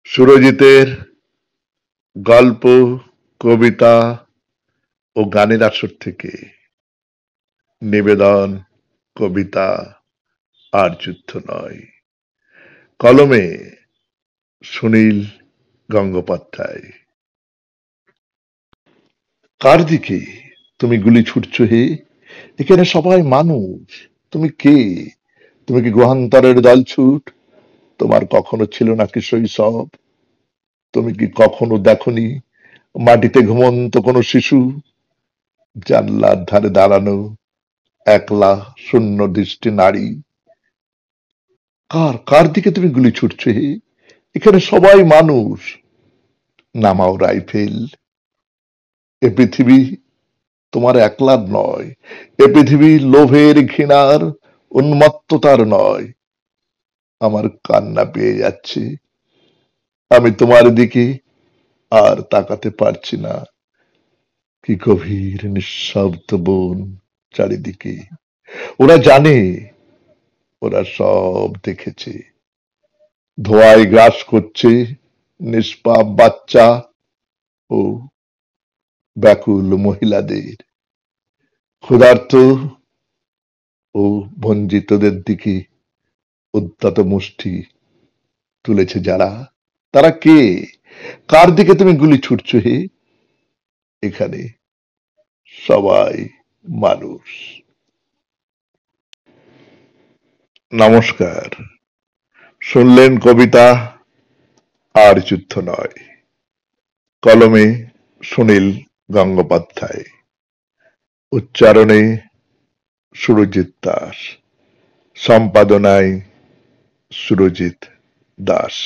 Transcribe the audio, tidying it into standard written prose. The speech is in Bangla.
সুরজিতের গল্প, কবিতা ও গানের আসর থেকে নিবেদন, কবিতা আর যুদ্ধ নয়। কলমে সুনীল গঙ্গোপাধ্যায়। কার দিকে তুমি গুলি ছুটছ হে? এখানে সবাই মানুষ। তুমি কে? তুমি কি গ্রহান্তরের দলছুট? তোমার কখনো ছিল নাকি শৈশব? তুমি কি কখনো দেখনি মাটিতে ঘুমন্ত কোনো শিশু? জানলার ধারে দাঁড়ানো একলা শূন্য দৃষ্টি নারী। কার কার দিকে তুমি গুলি ছুটছো হে? এখানে সবাই মানুষ। নামাও রাইফেল। এ পৃথিবী তোমার একলার নয়। এ পৃথিবী লোভের, ঘৃণার, উন্মত্ততার নয়। আমার কান্না পেয়ে যাচ্ছে। আমি তোমার দিকে আর তাকাতে পারছি না। কি গভীর নিঃশব্দ বন চারিদিকে। ওরা জানে, ওরা সব দেখেছে। ধোঁয়ায় গ্রাস করছে নিষ্পাপ বাচ্চা ও ব্যাকুল মহিলাদের। ক্ষুধার্ত ও বঞ্চিতদের দিকে উদ্যত মুষ্টি তুলেছে যারা। তারা কে? কার দিকে তুমি গুলি ছুটছো হে? এখানে সবাই মানুষ। নমস্কার। শুনলেন কবিতা আর যুদ্ধ নয়। কলমে সুনীল গঙ্গোপাধ্যায়, উচ্চারণে সুরজিৎ দাস, সম্পাদনায় সুরজিৎ দাস।